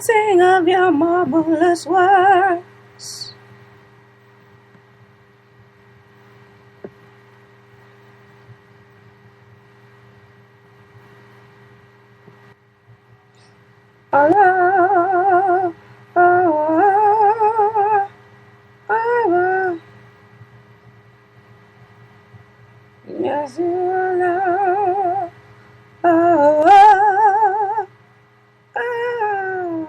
sing of your marvelous works. Oh, oh, oh, oh, yes, you are. Oh, oh, oh.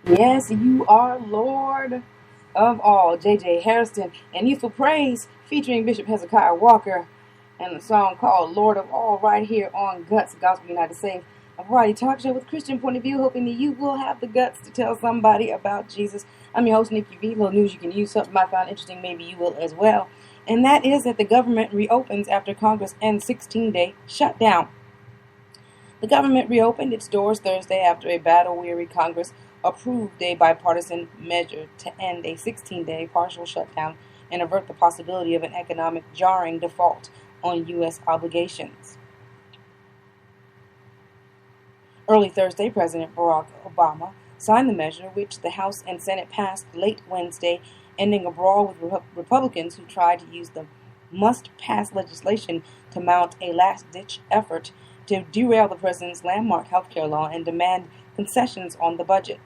Yes, you are Lord of all. J.J. Harrison and Youthful Praise featuring Bishop Hezekiah Walker and the song called Lord of All right here on Guts, Gospel United Saved, a variety talk show with Christian point of view, hoping that you will have the guts to tell somebody about Jesus. I'm your host, Nikki V. Little news you can use, something I found interesting, maybe you will as well. And that is that the government reopens after Congress ends 16-day shutdown. The government reopened its doors Thursday after a battle-weary Congress approved a bipartisan measure to end a 16-day partial shutdown and avert the possibility of an economic jarring default on U.S. obligations. Early Thursday, President Barack Obama signed the measure, which the House and Senate passed late Wednesday, ending a brawl with Republicans who tried to use the must-pass legislation to mount a last-ditch effort to derail the president's landmark health care law and demand concessions on the budget.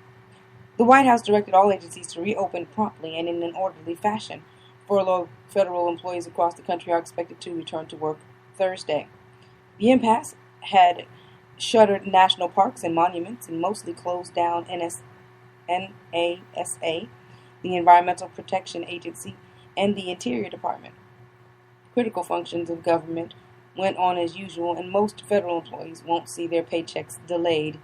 The White House directed all agencies to reopen promptly and in an orderly fashion. Furloughed federal employees across the country are expected to return to work Thursday. The impasse had shuttered national parks and monuments and mostly closed down NASA, the Environmental Protection Agency, and the Interior Department. Critical functions of government went on as usual, and most federal employees won't see their paychecks delayed,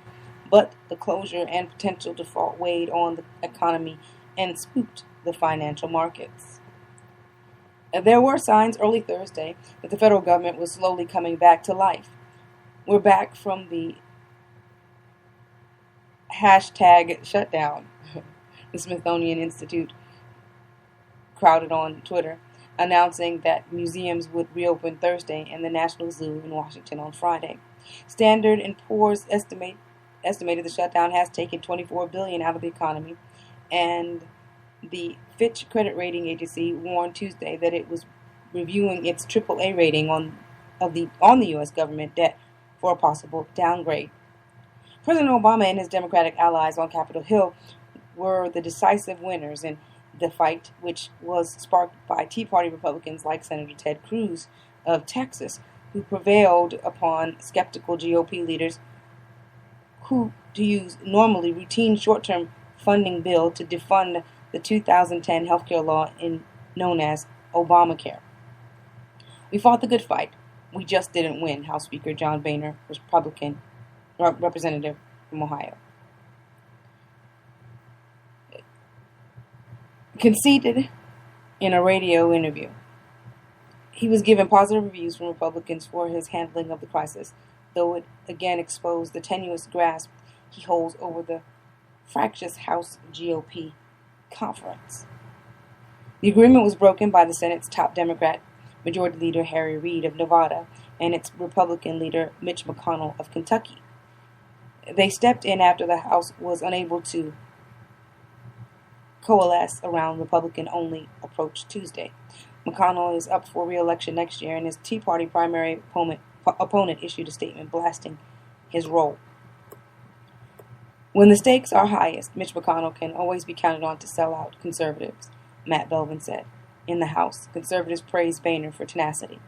but the closure and potential default weighed on the economy and spooked the financial markets. There were signs early Thursday that the federal government was slowly coming back to life. We're back from the hashtag shutdown. The Smithsonian Institute crowded on Twitter, announcing that museums would reopen Thursday and the National Zoo in Washington on Friday. Standard & Poor's estimated the shutdown has taken $24 billion out of the economy, and the Fitch credit rating agency warned Tuesday that it was reviewing its AAA rating on the U.S. government debt for a possible downgrade. President Obama and his Democratic allies on Capitol Hill were the decisive winners in the fight, which was sparked by Tea Party Republicans like Senator Ted Cruz of Texas, who prevailed upon skeptical GOP leaders who to use normally routine short-term funding bill to defund the 2010 healthcare law known as Obamacare. We fought the good fight. We just didn't win, House Speaker John Boehner, Republican representative from Ohio, conceded in a radio interview. He was given positive reviews from Republicans for his handling of the crisis, though it again exposed the tenuous grasp he holds over the fractious House GOP conference. The agreement was broken by the Senate's top Democrat, Majority Leader Harry Reid of Nevada, and its Republican leader Mitch McConnell of Kentucky. They stepped in after the House was unable to coalesce around Republican-only approach Tuesday. McConnell is up for re-election next year, and his Tea Party primary opponent issued a statement blasting his role. When the stakes are highest, Mitch McConnell can always be counted on to sell out conservatives, Matt Belvin said. In the House, conservatives praised Boehner for tenacity.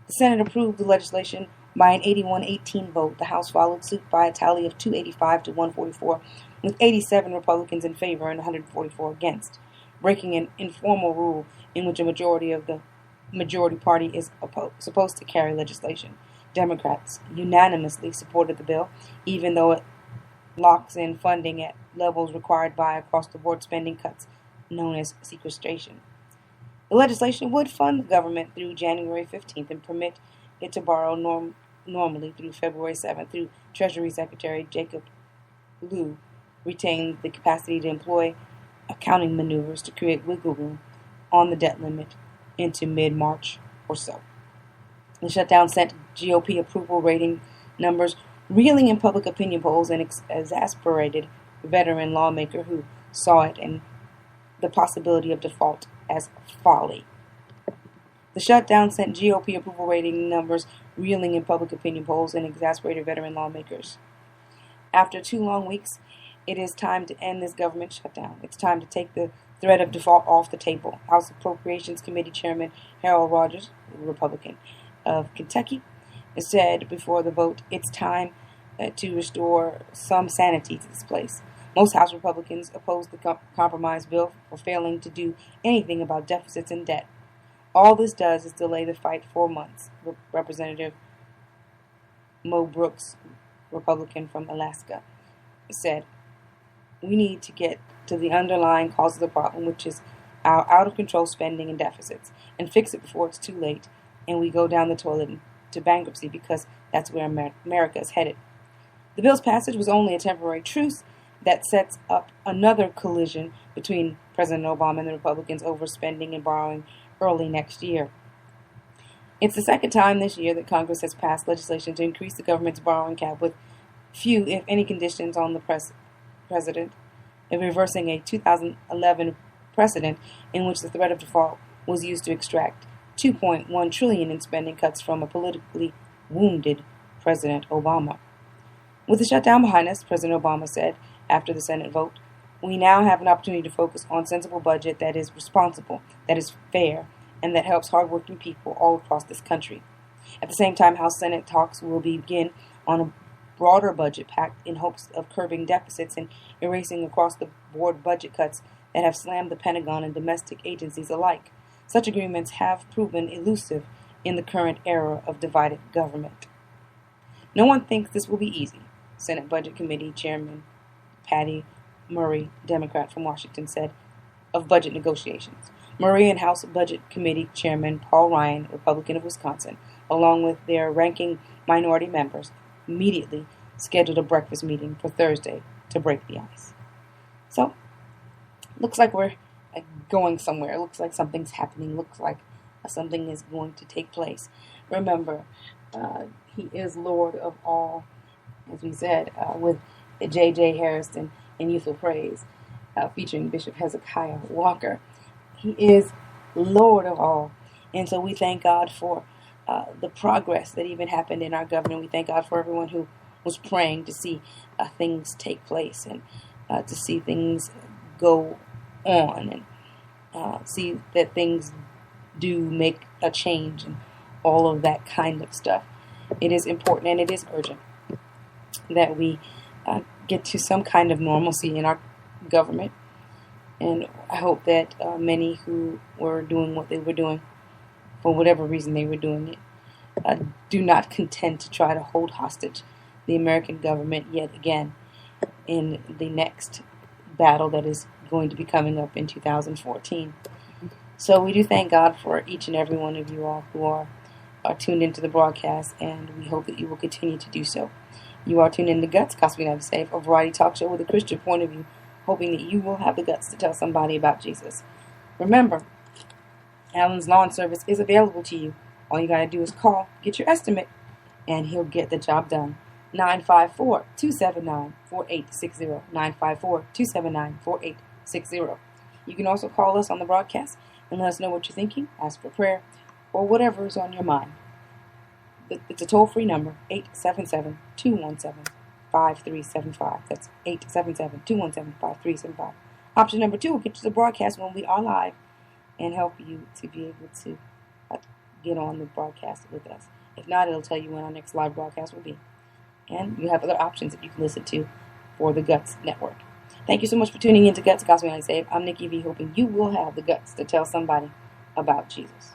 The Senate approved the legislation by an 81-18 vote. The House followed suit by a tally of 285 to 144, with 87 Republicans in favor and 144 against, breaking an informal rule in which a majority of the majority party is supposed to carry legislation. Democrats unanimously supported the bill, even though it locks in funding at levels required by across-the-board spending cuts known as sequestration. The legislation would fund the government through January 15th and permit it to borrow normally through February 7th, through Treasury Secretary Jacob Lew retained the capacity to employ accounting maneuvers to create wiggle room on the debt limit into mid-March or so. The shutdown sent GOP approval rating numbers reeling in public opinion polls and exasperated veteran lawmaker who saw it and the possibility of default as folly. The shutdown sent GOP approval rating numbers reeling in public opinion polls and exasperated veteran lawmakers. After 2 long weeks, it is time to end this government shutdown. It's time to take the threat of default off the table. House Appropriations Committee Chairman Harold Rogers, Republican of Kentucky, said before the vote, it's time to restore some sanity to this place. Most House Republicans opposed the compromise bill for failing to do anything about deficits and debt. All this does is delay the fight 4 months, Representative Mo Brooks, Republican from Alaska, said. We need to get to the underlying cause of the problem, which is our out-of-control spending and deficits, and fix it before it's too late and we go down the toilet to bankruptcy, because that's where America is headed. The bill's passage was only a temporary truce that sets up another collision between President Obama and the Republicans over spending and borrowing early next year. It's the second time this year that Congress has passed legislation to increase the government's borrowing cap with few, if any, conditions on the president, and reversing a 2011 precedent in which the threat of default was used to extract $2.1 trillion in spending cuts from a politically wounded President Obama. With the shutdown behind us, President Obama said after the Senate vote, we now have an opportunity to focus on a sensible budget that is responsible, that is fair, and that helps hardworking people all across this country. At the same time, House-Senate talks will begin on a broader budget pact in hopes of curbing deficits and erasing across-the-board budget cuts that have slammed the Pentagon and domestic agencies alike. Such agreements have proven elusive in the current era of divided government. No one thinks this will be easy, Senate Budget Committee Chairman Patty Murray, Democrat from Washington, said of budget negotiations. Murray and House Budget Committee Chairman Paul Ryan, Republican of Wisconsin, along with their ranking minority members, immediately scheduled a breakfast meeting for Thursday to break the ice. So, looks like we're going somewhere. It looks like something's happening. Looks like something is going to take place. Remember, he is Lord of all, as we said, with J.J. Harrison in Youthful Praise, featuring Bishop Hezekiah Walker. He is Lord of all. And so we thank God for the progress that even happened in our government. We thank God for everyone who was praying to see things take place and to see things go on and see that things do make a change and all of that kind of stuff. It is important and it is urgent that we get to some kind of normalcy in our government. And I hope that many who were doing what they were doing, for whatever reason they were doing it, do not contend to try to hold hostage the American government yet again in the next battle that is going to be coming up in 2014. So we do thank God for each and every one of you all who are tuned into the broadcast, and we hope that you will continue to do so. You are tuned in to Guts, Gospel United Safe, a variety talk show with a Christian point of view, hoping that you will have the guts to tell somebody about Jesus. Remember, Alan's lawn service is available to you. All you got to do is call, get your estimate, and he'll get the job done. 954-279-4860. 954-279-4860. You can also call us on the broadcast and let us know what you're thinking, ask for prayer, or whatever is on your mind. It's a toll-free number, 877-217-5375. That's 877-217-5375. Option number 2 will get you the broadcast when we are live and help you to be able to get on the broadcast with us. If not, it'll tell you when our next live broadcast will be. And you have other options that you can listen to for the Guts Network. Thank you so much for tuning in to Guts Gospel United Saved. I'm Nikki V, hoping you will have the guts to tell somebody about Jesus.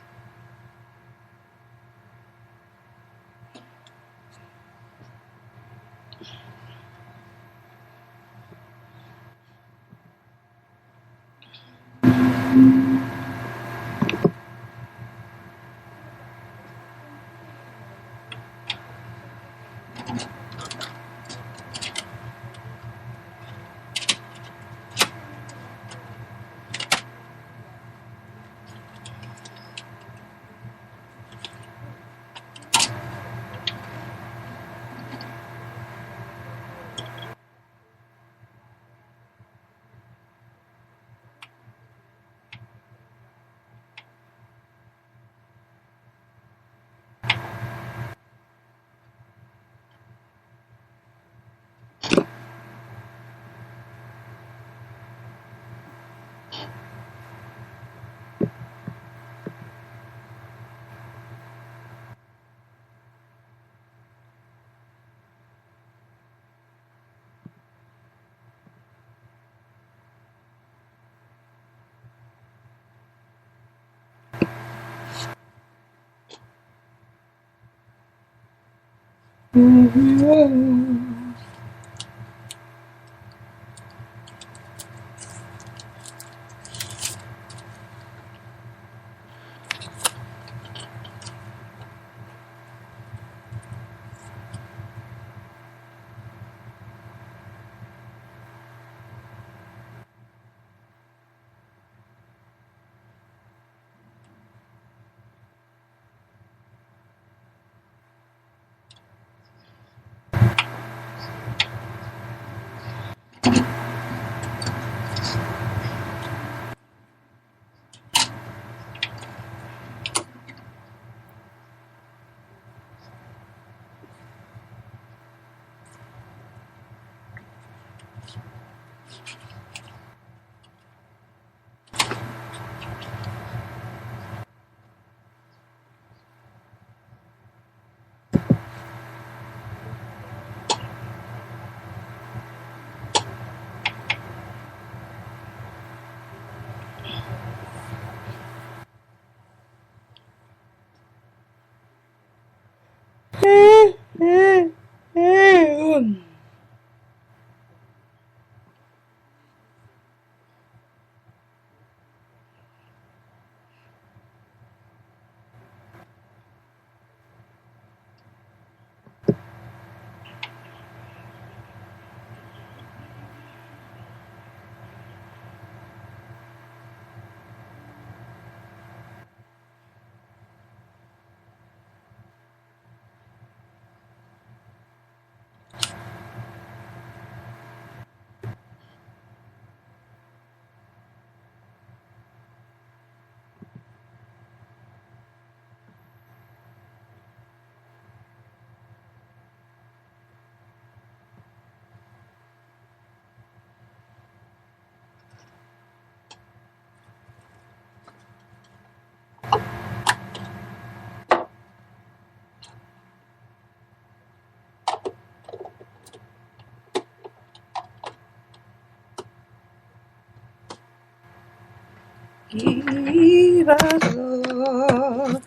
Give us, Lord,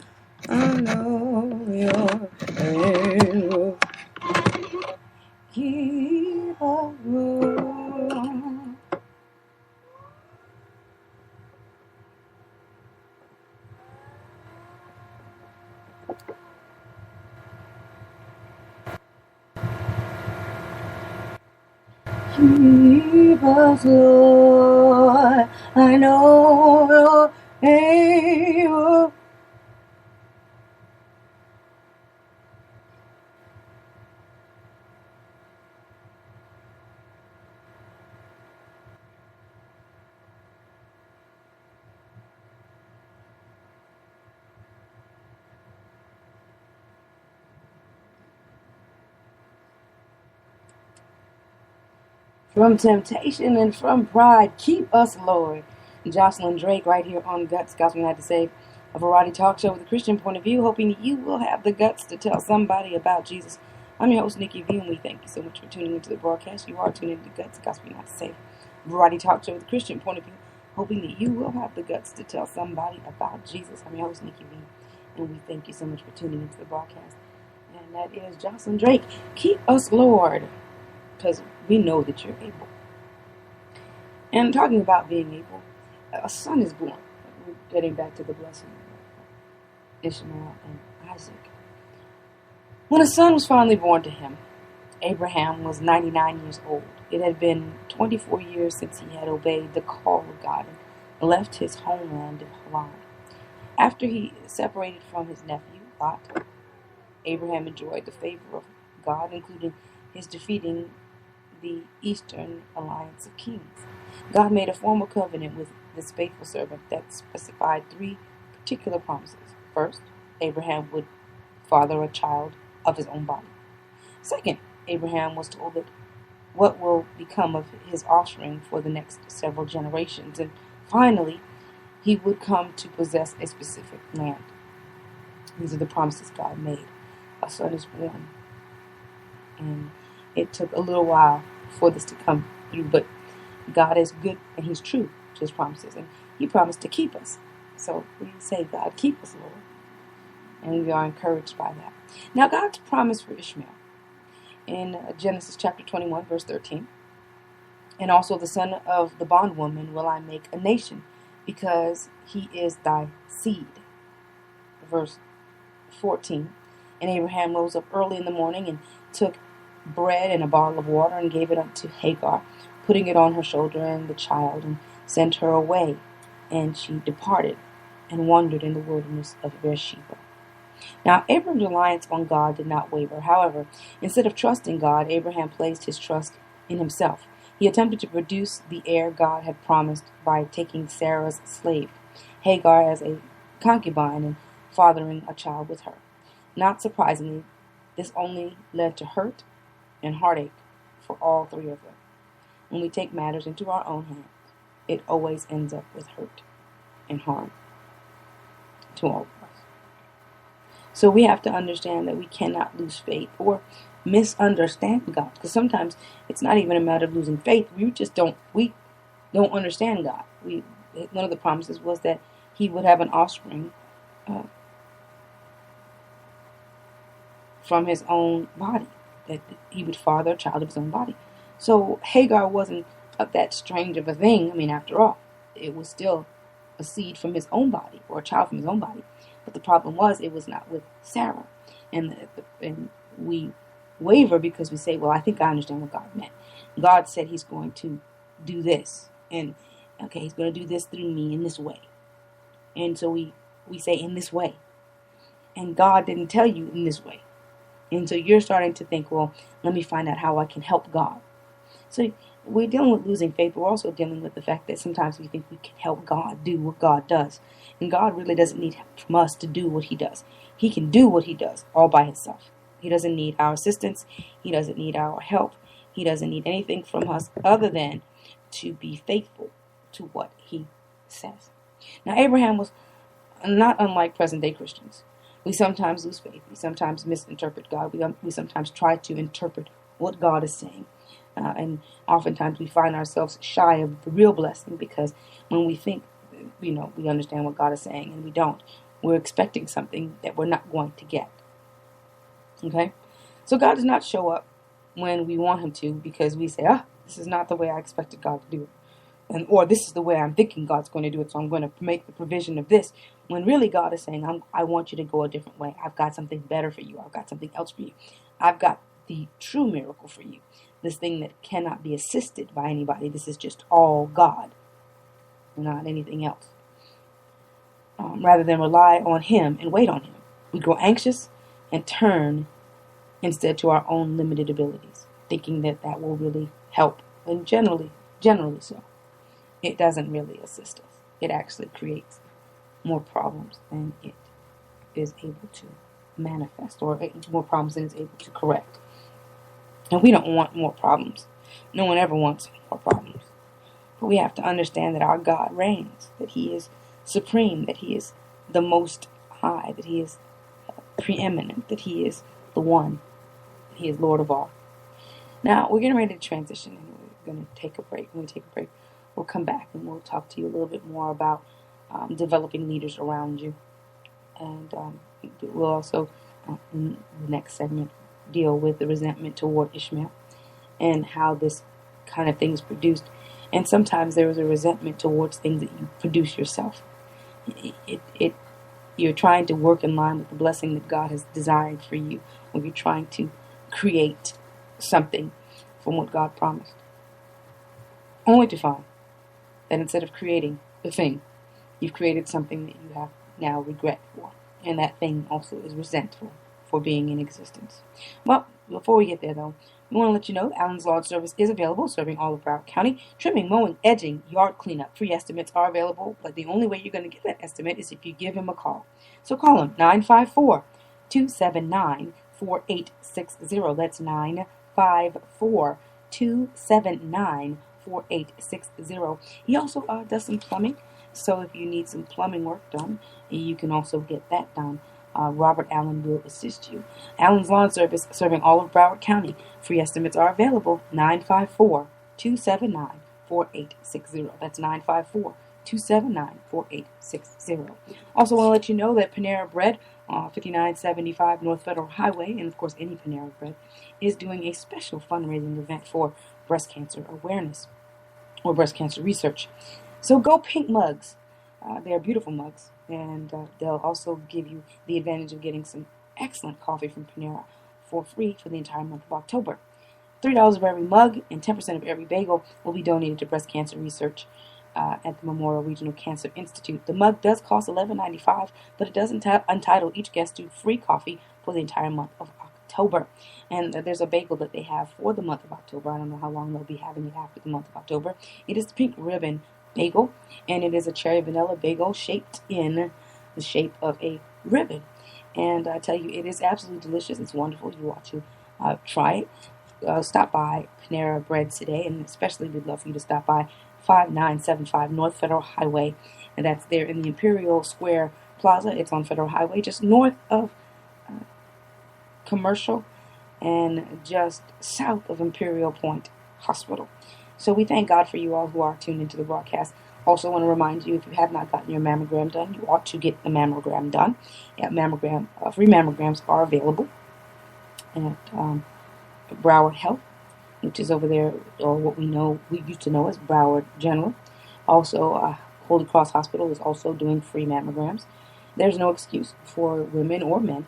I know your name. Give us, Lord. Give us, Lord, I know you're able. From temptation and from pride, keep us, Lord. Jocelyn Drake, right here on Guts Gospel United Saved, a variety talk show with a Christian point of view, hoping you will have the guts to tell somebody about Jesus. I'm your host, Nikki V, and we thank you so much for tuning into the broadcast. You are tuning into Guts Gospel United Saved. Variety Talk Show with a Christian point of view, hoping that you will have the guts to tell somebody about Jesus. I'm your host, Nikki B, and we thank you so much for tuning into the broadcast. And that is Jocelyn Drake. Keep us, Lord, because we know that you're able. And talking about being able, a son is born. We're getting back to the blessing of Ishmael and Isaac. When a son was finally born to him, Abraham was 99 years old. It had been 24 years since he had obeyed the call of God and left his homeland of Haran. After he separated from his nephew, Lot, Abraham enjoyed the favor of God, including his defeating the Eastern Alliance of Kings. God made a formal covenant with this faithful servant that specified 3 particular promises. First, Abraham would father a child of his own body. Second, Abraham was told that what will become of his offspring for the next several generations. And finally, he would come to possess a specific land. These are the promises God made. A son is born. And it took a little while for this to come through, but God is good and he's true to his promises. And he promised to keep us. So we say, God, keep us, Lord. And we are encouraged by that. Now, God's promise for Ishmael in Genesis chapter 21, verse 13. And also the son of the bondwoman will I make a nation, because he is thy seed. Verse 14. And Abraham rose up early in the morning and took bread and a bottle of water and gave it unto Hagar, putting it on her shoulder and the child, and sent her away. And she departed and wandered in the wilderness of Beersheba. Now, Abraham's reliance on God did not waver. However, instead of trusting God, Abraham placed his trust in himself. He attempted to produce the heir God had promised by taking Sarah's slave, Hagar, as a concubine and fathering a child with her. Not surprisingly, this only led to hurt and heartache for all 3 of them. When we take matters into our own hands, it always ends up with hurt and harm to all of us. So we have to understand that we cannot lose faith or misunderstand God, because sometimes it's not even a matter of losing faith. We don't understand God. One of the promises was that he would have an offspring from his own body, that he would father a child of his own body. So Hagar wasn't that strange of a thing. I mean, after all, it was still a seed from his own body, or a child from his own body. But the problem was, it was not with Sarah. And we waver because we say, well, I think I understand what God meant. God said he's going to do this. And, okay, he's going to do this through me in this way. And so we say, in this way. And God didn't tell you in this way. And so you're starting to think, well, let me find out how I can help God. So we're dealing with losing faith, but we're also dealing with the fact that sometimes we think we can help God do what God does. And God really doesn't need help from us to do what he does. He can do what he does all by himself. He doesn't need our assistance. He doesn't need our help. He doesn't need anything from us other than to be faithful to what he says. Now, Abraham was not unlike present-day Christians. We sometimes lose faith. We sometimes misinterpret God. We sometimes try to interpret what God is saying. And oftentimes we find ourselves shy of the real blessing, because when we think, we understand what God is saying and we don't, we're expecting something that we're not going to get. Okay? So God does not show up when we want him to, because we say, this is not the way I expected God to do it. Or this is the way I'm thinking God's going to do it, so I'm going to make the provision of this. When really God is saying, I want you to go a different way. I've got something better for you. I've got something else for you. I've got the true miracle for you. This thing that cannot be assisted by anybody. This is just all God, not anything else. Rather than rely on him and wait on him, we grow anxious and turn instead to our own limited abilities, thinking that will really help. And generally so. It doesn't really assist us. It actually creates more problems than it is able to manifest, or more problems than it's able to correct. And we don't want more problems. No one ever wants more problems. But we have to understand that our God reigns, that he is supreme, that he is the most high, that he is preeminent, that he is the one, that he is Lord of all. Now, we're getting ready to transition. going to take a break. We'll come back and we'll talk to you a little bit more about developing leaders around you. And we'll also, in the next segment, deal with the resentment toward Ishmael and how this kind of thing is produced. And sometimes there is a resentment towards things that you produce yourself. You're trying to work in line with the blessing that God has designed for you, when you're trying to create something from what God promised. Only to find that instead of creating the thing, you've created something that you have now regret for. And that thing also is resentful for being in existence. Well, before we get there though, we want to let you know Allen's Lawn Service is available, serving all of Broward County. Trimming, mowing, edging, yard cleanup. Free estimates are available, but the only way you're going to get that estimate is if you give him a call. So call him, 954-279-4860. That's 954-279-4860. He also does some plumbing, so if you need some plumbing work done, you can also get that done. Robert Allen will assist you. Allen's Lawn Service, serving all of Broward County. Free estimates are available, 954-279-4860. That's 954-279-4860. Also want to let you know that Panera Bread, 5975 North Federal Highway, and of course any Panera Bread, is doing a special fundraising event for breast cancer awareness or breast cancer research. So go pink mugs. They are beautiful mugs, and they'll also give you the advantage of getting some excellent coffee from Panera for free for the entire month of October. $3 of every mug and 10% of every bagel will be donated to breast cancer research at the Memorial Regional Cancer Institute. The mug does cost $11.95, but it does entitle each guest to free coffee for the entire month of October. And there's a bagel that they have for the month of October. I don't know how long they'll be having it after the month of October. It is the Pink Ribbon bagel, and it is a cherry vanilla bagel shaped in the shape of a ribbon. And I tell you, it is absolutely delicious. It's wonderful. You ought to try it. Stop by Panera Bread today, and especially we'd love for you to stop by 5975 North Federal Highway, and that's there in the Imperial Square Plaza. It's on Federal Highway, just north of Commercial and just south of Imperial Point Hospital. So we thank God for you all who are tuned into the broadcast. Also want to remind you, if you have not gotten your mammogram done, you ought to get the mammogram done. Yeah, free mammograms are available at Broward Health, which is over there, or what we used to know as Broward General. Also, Holy Cross Hospital is also doing free mammograms. There's no excuse for women or men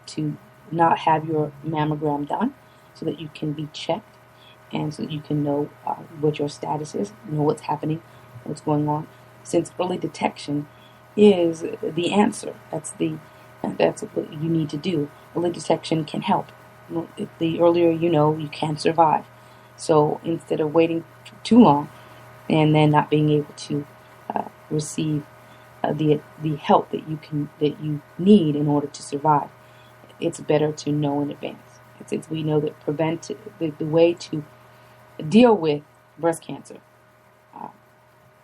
to not have your mammogram done, so that you can be checked and so that you can know what your status is, know what's happening, what's going on. Since early detection is the answer. That's what you need to do. Early detection can help. The earlier you know, you can survive. So instead of waiting too long and then not being able to receive the help that you need in order to survive, it's better to know in advance. We know that the way to deal with breast cancer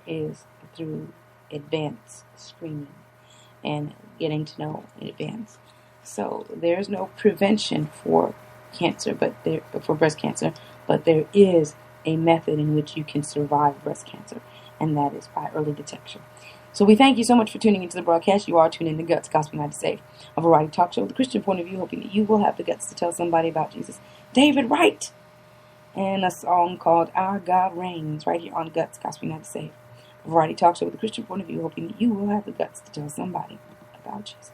is through advanced screening and getting to know in advance. So there's no prevention for cancer, for breast cancer, but there is a method in which you can survive breast cancer, and that is by early detection. So we thank you so much for tuning into the broadcast. You are tuned in to Guts, Gospel United Safe, a variety talk show with a Christian point of view, hoping that you will have the guts to tell somebody about Jesus. David Wright, and a song called Our God Reigns, right here on Guts, Gospel United Safe, a variety talk show with a Christian point of view, hoping that you will have the guts to tell somebody about Jesus.